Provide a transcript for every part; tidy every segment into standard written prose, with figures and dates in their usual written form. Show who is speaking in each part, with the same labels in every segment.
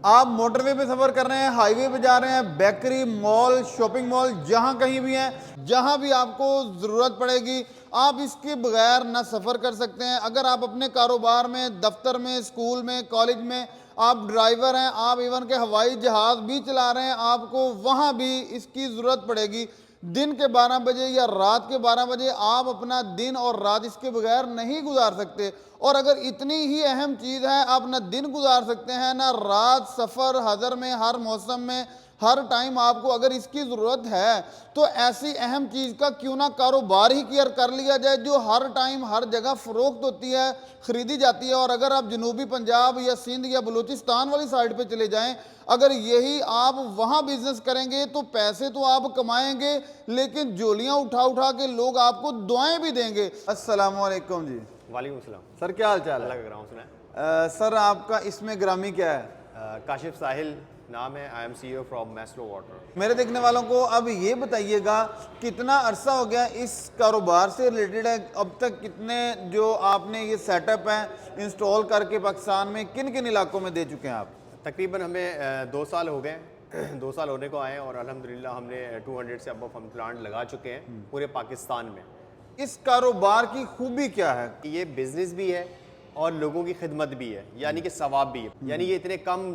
Speaker 1: आप मोटरवे पे सफर कर रहे हैं, हाईवे पे जा रहे हैं, बेकरी, मॉल, शॉपिंग मॉल, जहां कहीं भी हैं, जहां भी आपको ज़रूरत पड़ेगी, आप इसके बगैर ना सफ़र कर सकते हैं। अगर आप अपने कारोबार में, दफ्तर में, स्कूल में, कॉलेज में आप ड्राइवर हैं, आप इवन के हवाई जहाज़ भी चला रहे हैं, आपको वहाँ भी इसकी ज़रूरत पड़ेगी। दिन के 12 बजे या रात के 12 बजे आप अपना दिन और रात इसके बगैर नहीं गुजार सकते। और अगर इतनी ही अहम चीज़ है, आप ना दिन गुजार सकते हैं ना रात, सफ़र हज़र में, हर मौसम में, हर टाइम आपको अगर इसकी ज़रूरत है, तो ऐसी अहम चीज़ का क्यों ना कारोबार ही क्लियर कर लिया जाए जो हर टाइम हर जगह फ़रोख्त होती है, ख़रीदी जाती है। और अगर आप जनूबी पंजाब या सिंध या बलूचिस्तान वाली साइड पे चले जाएं, अगर यही आप वहाँ बिज़नेस करेंगे तो पैसे तो आप कमाएंगे, लेकिन झोलियाँ उठा उठा के लोग आपको दुआएं भी देंगे। अस्सलाम वालेकुम जी।
Speaker 2: वालेकुम सलाम।
Speaker 1: सर क्या हाल चाल है?
Speaker 2: अल्लाह का कराम सुना है।
Speaker 1: सर आपका इसमें ग्रामी क्या है?
Speaker 2: काशिफ साहिल नाम है। I am CEO from Maslow water.
Speaker 1: मेरे देखने वालों को अब ये बताइएगा, कितना अरसा हो गया इस कारोबार से रिलेटेड है? अब तक कितने जो आपने ये सेटअप है इंस्टॉल करके पाकिस्तान में किन किन इलाकों में दे चुके हैं आप?
Speaker 2: तकरीबन हमें 2 साल हो गए 2 साल होने को आए हैं और अल्हम्दुलिल्लाह हमने 200 से अब हम प्लांट लगा चुके हैं पूरे पाकिस्तान में।
Speaker 1: इस कारोबार की खूबी क्या है?
Speaker 2: ये बिज़नेस भी है और लोगों की खिदमत भी है, यानी कि सवाब भी है। यानी ये इतने कम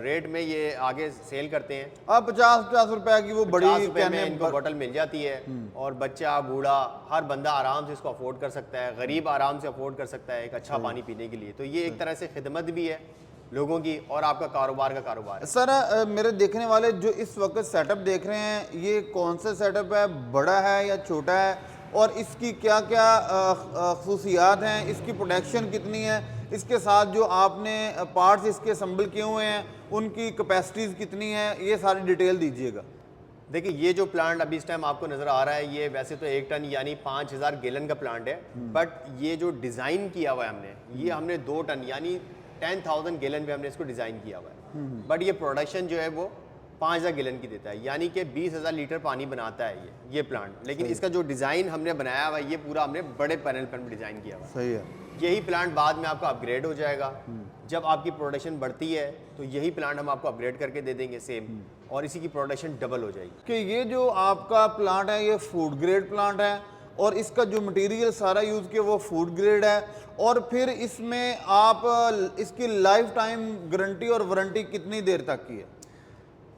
Speaker 2: रेट में ये आगे सेल करते हैं।
Speaker 1: अब 50-50 रुपए की वो बड़ी
Speaker 2: 50 रुपए में
Speaker 1: कहने
Speaker 2: इनको बोतल मिल जाती है और बच्चा, बूढ़ा, हर बंदा आराम से इसको अफोर्ड कर सकता है। गरीब आराम से अफोर्ड कर सकता है एक अच्छा पानी पीने के लिए। तो ये एक तरह से खिदमत भी है लोगों की और आपका कारोबार का कारोबार है।
Speaker 1: सर मेरे देखने वाले जो इस वक्त सेटअप देख रहे हैं, ये कौन सा सेटअप है? बड़ा है या छोटा है? और इसकी क्या क्या खसूसियात हैं? इसकी प्रोडक्शन कितनी है? इसके साथ जो आपने पार्ट्स इसके असम्बल किए हुए हैं, उनकी कैपेसिटीज़ कितनी है? ये सारी डिटेल दीजिएगा।
Speaker 2: देखिए, ये जो प्लांट अभी इस टाइम आपको नज़र आ रहा है, ये वैसे तो 1 टन यानी 5000 गैलन का प्लांट है। बट ये जो डिज़ाइन किया हुआ है हमने, ये हमने 2 टन यानी 10,000 गैलन पे हमने इसको डिज़ाइन किया हुआ है। बट ये प्रोडक्शन जो है वो 5000 गैलन की देता है, यानी कि 20,000 लीटर पानी बनाता है ये प्लांट। लेकिन इसका जो डिज़ाइन हमने बनाया हुआ है, ये पूरा हमने बड़े पैनल पर डिज़ाइन किया हुआ है।
Speaker 1: सही है।
Speaker 2: यही प्लांट बाद में आपका अपग्रेड हो जाएगा। जब आपकी प्रोडक्शन बढ़ती है तो यही प्लांट हम आपको अपग्रेड करके दे देंगे सेम, और इसी की प्रोडक्शन डबल हो जाएगी।
Speaker 1: कि ये जो आपका प्लांट है, ये फूड ग्रेड प्लांट है और इसका जो मटेरियल सारा यूज़ किया वो फूड ग्रेड है। और फिर इसमें आप इसकी लाइफ टाइम गारंटी और वारंटी कितनी देर तक की है?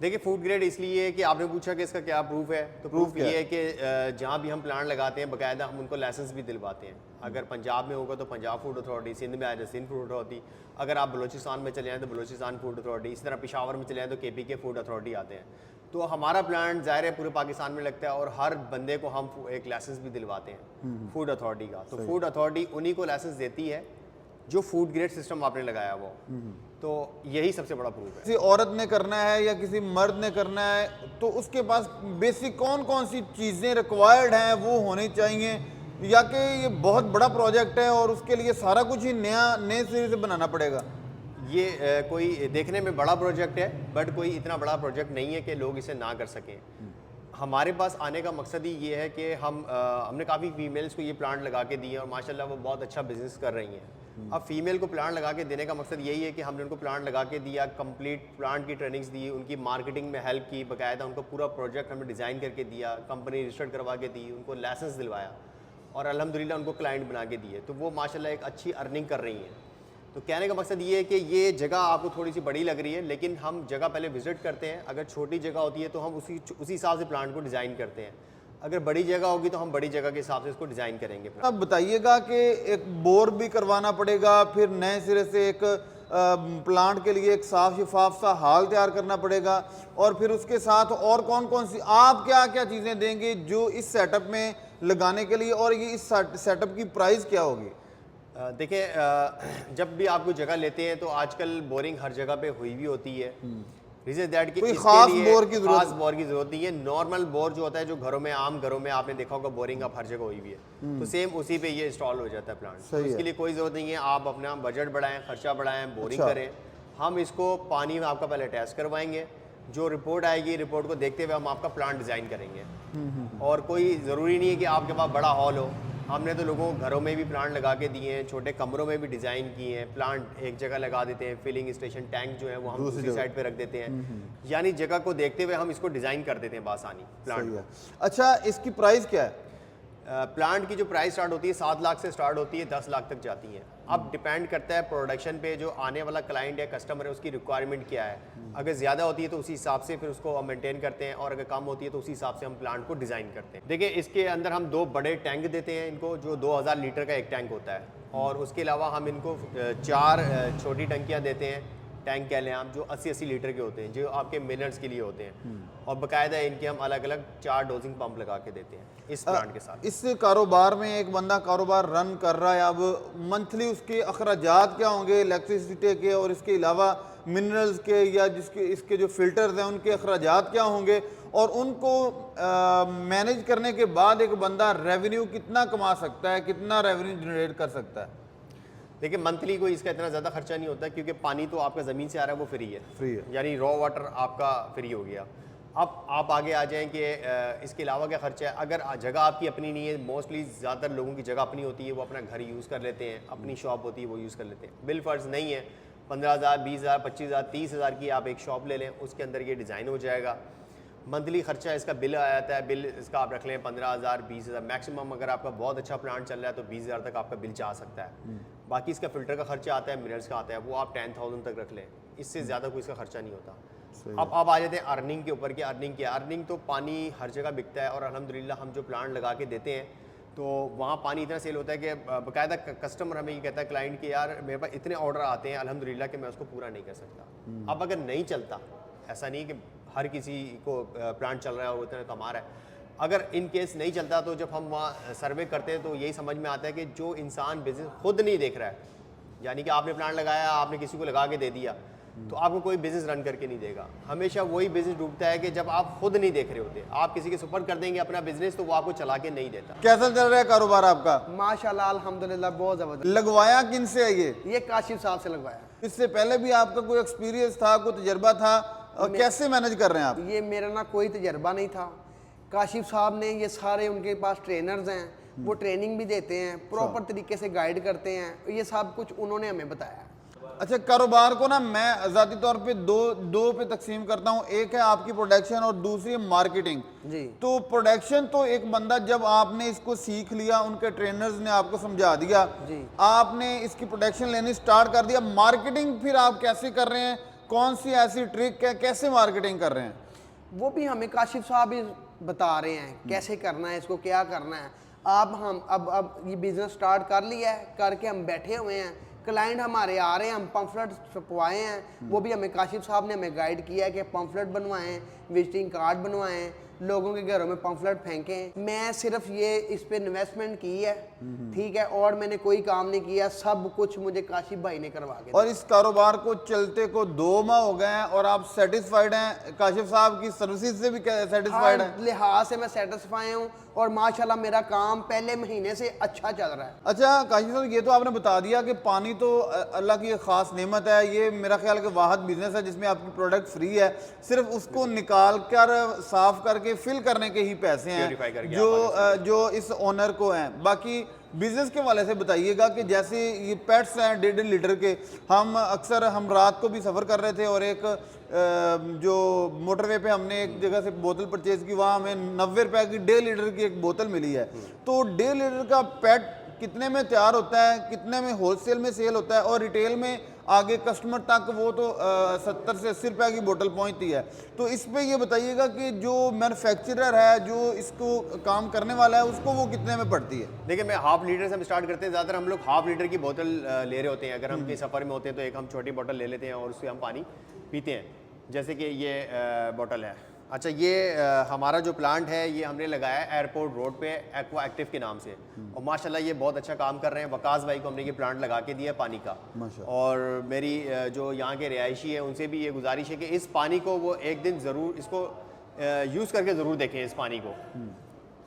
Speaker 2: देखिए, फूड ग्रेड इसलिए है कि आपने पूछा कि इसका क्या प्रूफ है, तो प्रूफ ये है कि जहाँ भी हम प्लांट लगाते हैं बाकायदा हम उनको लाइसेंस भी दिलवाते हैं। अगर पंजाब में होगा तो पंजाब फूड अथॉरिटी, सिंध में आए तो सिंध फूड अथॉरिटी, अगर आप बलूचिस्तान में चले आए तो बलूचिस्तान फूड अथॉरिटी, इसी तरह पेशावर में चले आए तो KPK फूड अथॉरिटी आते हैं। तो हमारा प्लांट ज़ाहिर है पूरे पाकिस्तान में लगता है और हर बंदे को हम एक लाइसेंस भी दिलवाते हैं फूड अथॉरिटी का। तो फूड अथॉरिटी उन्हीं को लाइसेंस देती है जो फूड ग्रेड सिस्टम आपने लगाया वो। तो यही सबसे बड़ा प्रूफ है।
Speaker 1: किसी औरत ने करना है या किसी मर्द ने करना है, तो उसके पास बेसिक कौन कौन सी चीज़ें रिक्वायर्ड हैं वो होनी चाहिए, या कि ये बहुत बड़ा प्रोजेक्ट है और उसके लिए सारा कुछ ही नए सिरे से बनाना पड़ेगा?
Speaker 2: ये कोई देखने में बड़ा प्रोजेक्ट है बट कोई इतना बड़ा प्रोजेक्ट नहीं है कि लोग इसे ना कर सकें। हमारे पास आने का मकसद ही ये है कि हमने काफ़ी फीमेल्स को ये प्लांट लगा के दिए और माशाल्लाह वो बहुत अच्छा बिजनेस कर रही हैं। अब फीमेल को प्लांट लगा के देने का मकसद यही है कि हमने उनको प्लांट लगा के दिया, कंप्लीट प्लांट की ट्रेनिंग्स दी, उनकी मार्केटिंग में हेल्प की, बाकायदा उनको पूरा प्रोजेक्ट हमने डिज़ाइन करके दिया, कंपनी रजिस्टर्ड करवा के दी, उनको लाइसेंस दिलवाया और अल्हम्दुलिल्लाह उनको क्लाइंट बना के दिए। तो वो माशाल्लाह एक अच्छी अर्निंग कर रही हैं। तो कहने का मकसद ये है कि ये जगह आपको थोड़ी सी बड़ी लग रही है, लेकिन हम जगह पहले विजिट करते हैं। अगर छोटी जगह होती है तो हम उसी हिसाब से प्लांट को डिज़ाइन करते हैं। अगर बड़ी जगह होगी तो हम बड़ी जगह के हिसाब से इसको डिज़ाइन करेंगे।
Speaker 1: अब बताइएगा कि एक बोर भी करवाना पड़ेगा, फिर नए सिरे से एक प्लांट के लिए एक साफ शफाफ सा हाल तैयार करना पड़ेगा, और फिर उसके साथ और कौन कौन सी आप क्या क्या चीज़ें देंगे जो इस सेटअप में लगाने के लिए, और ये इस सेटअप की प्राइस क्या होगी?
Speaker 2: देखिए, जब भी आप कोई जगह लेते हैं तो आजकल बोरिंग हर जगह पे हुई भी होती है। रीजन दैट कि
Speaker 1: कोई खास बोर की
Speaker 2: जरूरत नहीं है। नॉर्मल बोर जो होता है, जो घरों में आम घरों में आपने देखा होगा बोरिंग अब हर जगह हुई भी है, तो सेम उसी पे ये इंस्टॉल हो जाता है प्लांट। तो इसके लिए कोई ज़रूरत नहीं है आप अपना बजट बढ़ाएं, खर्चा बढ़ाएं, बोरिंग करें। हम इसको पानी में आपका पहले टेस्ट करवाएंगे, जो रिपोर्ट आएगी रिपोर्ट को देखते हुए हम आपका प्लांट डिज़ाइन करेंगे। और कोई ज़रूरी नहीं है कि आपके पास बड़ा हॉल हो, हमने तो लोगों को घरों में भी प्लांट लगा के दिए हैं, छोटे कमरों में भी डिज़ाइन किए हैं, प्लांट एक जगह लगा देते हैं, फिलिंग स्टेशन टैंक जो है वो हम दूसरी साइड पे रख देते हैं, यानी जगह को देखते हुए हम इसको डिज़ाइन कर देते हैं बासानी प्लांट।
Speaker 1: सही है। अच्छा, इसकी प्राइस क्या है?
Speaker 2: प्लांट की जो प्राइस स्टार्ट होती है 7 लाख से स्टार्ट होती है, 10 लाख तक जाती है। अब डिपेंड करता है प्रोडक्शन पे, जो आने वाला क्लाइंट है, कस्टमर है, उसकी रिक्वायरमेंट क्या है। अगर ज़्यादा होती है तो उसी हिसाब से फिर उसको हम मेंटेन करते हैं, और अगर कम होती है तो उसी हिसाब से हम प्लांट को डिज़ाइन करते हैं। देखिए, इसके अंदर हम 2 बड़े टैंक देते हैं इनको, जो 2000 लीटर का एक टैंक होता है, और उसके अलावा हम इनको 4 छोटी टंकियाँ देते हैं, टैंक कह लें आप, जो 80-80 लीटर के होते हैं, जो आपके मिनट्स के लिए होते हैं, और बाकायदा इनके हम अलग अलग 4 डोजिंग पंप लगा के देते हैं इस प्लांट के साथ।
Speaker 1: इस कारोबार में एक बंदा कारोबार रन कर रहा है, अब मंथली उसके अखराजात क्या होंगे इलेक्ट्रिसिटी के, और इसके अलावा मिनरल्स के या जिसके इसके जो फिल्टर्स हैं उनके अखराजात क्या होंगे, और उनको मैनेज करने के बाद एक बंदा रेवेन्यू कितना कमा सकता है, कितना रेवेन्यू जनरेट कर सकता है?
Speaker 2: देखिए, मंथली कोई इसका इतना ज़्यादा खर्चा नहीं होता, क्योंकि पानी तो आपका ज़मीन से आ रहा है, वो फ्री है, यानी रॉ वाटर आपका फ्री हो गया। अब आप आगे आ जाएं कि इसके अलावा क्या खर्चा है। अगर जगह आपकी अपनी नहीं है, मोस्टली ज़्यादातर लोगों की जगह अपनी होती है, वो अपना घर यूज़ कर लेते हैं, अपनी शॉप होती है वो यूज़ कर लेते हैं। बिल फर्ज नहीं है, 15,000, 20,000, 25,000, 30,000 की आप एक शॉप ले लें, उसके अंदर ये डिज़ाइन हो जाएगा। मंथली खर्चा इसका बिल आ जाता है, बिल इसका आप रख लें 15,000, 20,000 मैक्सिमम। अगर आपका बहुत अच्छा प्लांट चल रहा है तो 20,000 तक आपका बिल जा सकता है। बाकी इसका फ़िल्टर का खर्चा आता है, मिनरल्स का आता है, वो आप 10,000 तक रख लें, इससे ज़्यादा कोई इसका खर्चा नहीं होता। अब आप आ जाते हैं अर्निंग के ऊपर कि अर्निंग क्या है। अर्निंग तो पानी हर जगह बिकता है, और अल्हम्दुलिल्लाह हम जो प्लांट लगा के देते हैं तो वहाँ पानी इतना सेल होता है कि बाकायदा कस्टमर हमें ये कहता है, क्लाइंट, कि यार मेरे पास इतने ऑर्डर आते हैं अल्हम्दुलिल्लाह कि मैं उसको पूरा नहीं कर सकता। अब अगर नहीं चलता, ऐसा नहीं कि हर किसी को प्लांट चल रहा है और वो इतना कमा रहा है, अगर इन केस नहीं चलता तो जब हम वहाँ सर्वे करते हैं तो यही समझ में आता है कि जो इंसान बिजनेस खुद नहीं देख रहा है, यानी कि आपने प्लांट लगाया, आपने किसी को लगा के दे दिया, तो आपको कोई बिजनेस रन करके नहीं देगा। हमेशा वही बिजनेस डूबता है कि जब आप खुद नहीं देख रहे होते। आप किसी के सुपर कर देंगे अपना बिजनेस तो वो आपको चला के नहीं देता।
Speaker 1: कैसा चल रहा है कारोबार आपका?
Speaker 3: माशाल्लाह अल्हम्दुलिल्लाह बहुत ज़बरदस्त।
Speaker 1: लगवाया किन से है
Speaker 3: ये काशिफ साहब से लगवाया।
Speaker 1: इससे पहले भी आपका कोई एक्सपीरियंस था, कोई तजर्बा था, और कैसे मैनेज कर रहे हैं आप?
Speaker 3: ये मेरा ना कोई तजर्बा नहीं था। काशिफ साहब ने ये सारे, उनके पास ट्रेनर्स हैं, वो ट्रेनिंग भी देते हैं, प्रॉपर तरीके से गाइड करते हैं, ये सब कुछ उन्होंने हमें बताया।
Speaker 1: अच्छा, कारोबार को ना मैं ज़ाती तौर पे दो पे तकसीम करता हूँ। एक है आपकी प्रोडक्शन और दूसरी मार्केटिंग
Speaker 3: जी।
Speaker 1: तो प्रोडक्शन तो एक बंदा, जब आपने इसको सीख लिया, उनके ट्रेनर्स ने आपको समझा दिया,
Speaker 3: जी।
Speaker 1: आपने इसकी प्रोडक्शन लेनी स्टार्ट कर दिया। मार्केटिंग फिर आप कैसे कर रहे हैं? कौन सी ऐसी ट्रिक है, कैसे मार्केटिंग कर रहे हैं?
Speaker 3: वो भी हमें काशिफ साहब ही बता रहे हैं कैसे करना है, इसको क्या करना है। हम अब ये बिज़नेस स्टार्ट कर लिया है, करके हम बैठे हुए हैं, क्लाइंट हमारे आ रहे हैं, हम पम्फलेट छपवाए हैं, वो भी हमें काशिफ साहब ने हमें गाइड किया है कि पम्फलेट बनवाएं, विजिटिंग कार्ड बनवाएं, लोगों के घरों में पम्फलेट फेंकें। मैं सिर्फ ये इस पे इन्वेस्टमेंट की है, ठीक है, और मैंने कोई काम नहीं किया, सब कुछ मुझे काशिफ भाई ने करवा के।
Speaker 1: और इस कारोबार को चलते को 2 माह हो गए हैं और आप सेटिस्फाइड हैं? काशिफ साहब की सर्विसेज से भी सेटिस्फाइड हैं?
Speaker 3: हर लिहाज से मैं सेटिस्फाई हूँ, और माशाल्लाह मेरा काम पहले महीने से अच्छा चल रहा है।
Speaker 1: अच्छा काशिफ साहब, ये तो आपने बता दिया कि पानी तो अल्लाह की एक ख़ास नेमत है। ये मेरा ख्याल कि वाहद बिजनेस है जिसमें आपकी प्रोडक्ट फ्री है, सिर्फ उसको निकाल कर साफ करके फिल करने के ही पैसे हैं जो इस ओनर को हैं। बाकी बिजनेस के वाले से बताइएगा कि जैसे ये पेट्स हैं 1.5 लीटर के, हम अक्सर रात को भी सफ़र कर रहे थे और एक जो मोटरवे पे हमने एक जगह से बोतल परचेज़ की, वहाँ हमें 90 रुपए की 1.5 लीटर की एक बोतल मिली है। तो 1.5 लीटर का पेट कितने में तैयार होता है, कितने में होलसेल में सेल होता है, और रिटेल में आगे कस्टमर तक वो तो 70 से 80 रुपए की बोतल पहुंचती है। तो इस पे ये बताइएगा कि जो मैन्युफैक्चरर है, जो इसको काम करने वाला है, उसको वो कितने में पड़ती है?
Speaker 2: देखिए, मैं हाफ लीटर से हम स्टार्ट करते हैं। ज़्यादातर हम लोग हाफ लीटर की बोतल ले रहे होते हैं। अगर हम कहीं सफ़र में होते हैं तो एक हम छोटी बोतल ले लेते हैं और उससे हम पानी पीते हैं। जैसे कि ये बोतल है। अच्छा, ये हमारा जो प्लांट है ये हमने लगाया है एयरपोर्ट रोड पे एक्वा एक्टिव के नाम से, और माशाल्लाह ये बहुत अच्छा काम कर रहे हैं। वकास भाई को हमने ये प्लांट लगा के दिया पानी का, और मेरी जो यहाँ के रिहायशी है उनसे भी ये गुजारिश है कि इस पानी को वो एक दिन ज़रूर इसको यूज़ करके ज़रूर देखें इस पानी को।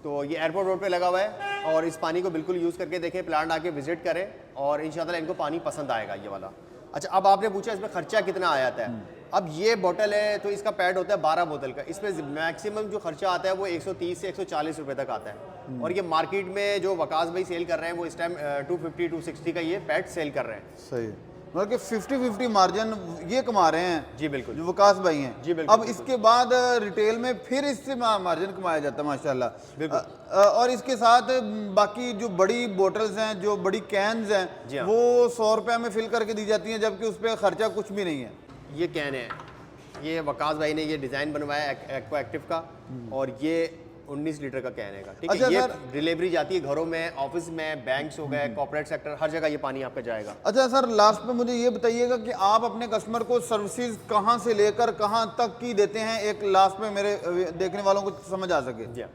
Speaker 2: तो ये एयरपोर्ट रोड पे लगा हुआ है, और इस पानी को बिल्कुल यूज़ करके देखें, प्लांट आके विजिट करें, और इंशाल्लाह इनको पानी पसंद आएगा ये वाला। अच्छा, अब आपने पूछा इसमें खर्चा कितना आ जाता है। अब ये बोतल है तो इसका पैड होता है 12 बोतल का, इसमें मैक्सिमम जो खर्चा आता है वो 130 से 140 रुपए तक आता है। और ये मार्केट में जो वकास भाई सेल कर रहे हैं वो इस टाइम 250 260 का ये पैट सेल कर रहे हैं।
Speaker 1: सही, मतलब कि 50-50 मार्जिन ये कमा रहे हैं
Speaker 2: जी बिल्कुल।
Speaker 1: जो वकास भाई हैं।
Speaker 2: जी बिल्कुल।
Speaker 1: अब इसके बाद रिटेल में फिर इससे मार्जिन कमाया जाता है माशाल्लाह। और इसके साथ बाकी जो बड़ी बोटल्स हैं, जो बड़ी कैन्स
Speaker 2: जी
Speaker 1: हैं,
Speaker 2: हाँ।
Speaker 1: वो 100 रुपये में फिल करके दी जाती हैं, जबकि उस पर खर्चा कुछ भी नहीं है।
Speaker 2: ये कैन है, ये वकास भाई ने ये डिज़ाइन बनवाया एक्वा एक्टिव का, और ये 19 लीटर का कैन है। ठीक है,
Speaker 1: अच्छा
Speaker 2: ये
Speaker 1: सर,
Speaker 2: डिलीवरी जाती है घरों में, ऑफिस में, बैंक्स हो गए, कॉर्पोरेट सेक्टर, हर जगह ये पानी आपका जाएगा।
Speaker 1: अच्छा सर, लास्ट में मुझे ये बताइएगा कि आप अपने कस्टमर को सर्विसेज कहाँ से लेकर कहाँ तक की देते हैं, एक लास्ट में मेरे देखने वालों को समझ आ सके।
Speaker 2: जी हाँ।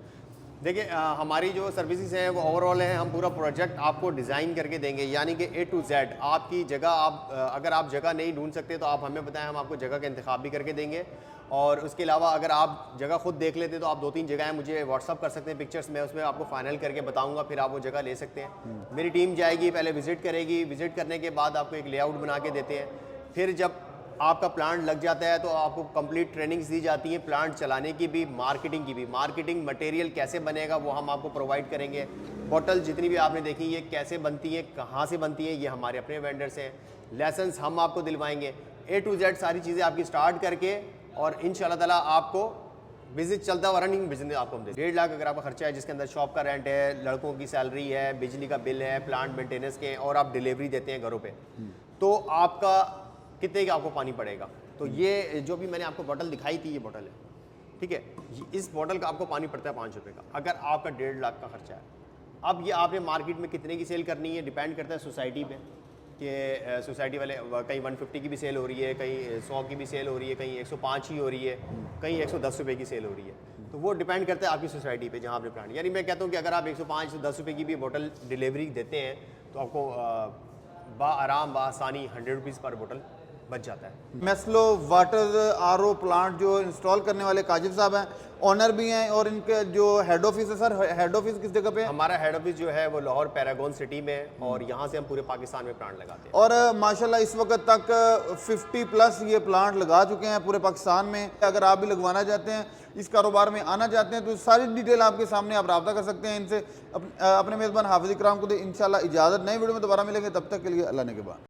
Speaker 2: देखिए हमारी जो सर्विसेज हैं वो ओवरऑल है, हम पूरा प्रोजेक्ट आपको डिज़ाइन करके देंगे, यानी कि A to Z आपकी जगह। आप अगर आप जगह नहीं ढूंढ सकते तो आप हमें बताएं, हम आपको जगह का इंतखाब भी करके देंगे। और उसके अलावा अगर आप जगह खुद देख लेते तो आप 2-3 जगहें मुझे व्हाट्सअप कर सकते हैं पिक्चर्स में, उसमें आपको फाइनल करके बताऊंगा, फिर आप वो जगह ले सकते हैं। मेरी टीम जाएगी, पहले विजिट करेगी, विजिट करने के बाद आपको एक लेआउट बना के देते हैं। फिर जब आपका प्लांट लग जाता है तो आपको कंप्लीट ट्रेनिंग्स दी जाती हैं, प्लांट चलाने की भी, मार्केटिंग की भी। मार्केटिंग मटेरियल कैसे बनेगा वो हम आपको प्रोवाइड करेंगे। बॉटल जितनी भी आपने देखी ये कैसे बनती है, कहाँ से बनती है, ये हमारे अपने वेंडर्स हैं। लाइसेंस हम आपको दिलवाएंगे। A to Z सारी चीज़ें आपकी स्टार्ट करके, और इंशाल्लाह ताला आपको बिजनेस चलता हुआ रनिंग बिजनेस आपको हम देंगे। 1.5 लाख अगर आपका खर्चा है, जिसके अंदर शॉप का रेंट है, लड़कों की सैलरी है, बिजली का बिल है, प्लांट मेंटेनेंस के, और आप डिलीवरी देते हैं घरों पे, तो आपका कितने का आपको पानी पड़ेगा। तो ये जो भी मैंने आपको बोतल दिखाई थी, ये बोतल है, ठीक है, इस बोतल का आपको पानी पड़ता है 5 रुपये का, अगर आपका 1.5 लाख का खर्चा है। अब ये आपने मार्केट में कितने की सेल करनी है, डिपेंड करता है सोसाइटी पे, कि सोसाइटी वाले कहीं 150 की भी सेल हो रही है, कहीं 100 की भी सेल हो रही है, कहीं 105 ही हो रही है, कहीं 110 रुपये की सेल हो रही है। तो वो डिपेंड करता है आपकी सोसाइटी पे जहाँ आपने प्लांट। यानी मैं कहता हूँ कि अगर आप 105-110 रुपये की भी बोतल डिलीवरी देते हैं तो आपको आराम आसानी 100 रुपीज़ पर बोतल बच जाता है।
Speaker 1: मेस्लो वाटर RO प्लांट जो इंस्टॉल करने वाले काजिब साहब हैं, ऑनर भी हैं, और इनके जो हेड ऑफिस है सर, हेड ऑफिस किस जगह पे है?
Speaker 2: हमारा हेड ऑफिस जो है वो लाहौर पैरागॉन सिटी में है, और यहाँ से हम पूरे पाकिस्तान में प्लांट लगाते हैं।
Speaker 1: और माशाल्लाह इस वक्त तक 50+ ये प्लांट लगा चुके हैं पूरे पाकिस्तान में। अगर आप भी लगवाना चाहते हैं, इस कारोबार में आना चाहते हैं, तो सारी डिटेल आपके सामने, आप रब्ता कर सकते हैं इनसे। अपने मेज़बान हाफिज़ इकराम को दे इंशाल्लाह इजाज़त। नई वीडियो में दोबारा मिलेंगे, तब तक के लिए अल्लाह ने के बाद।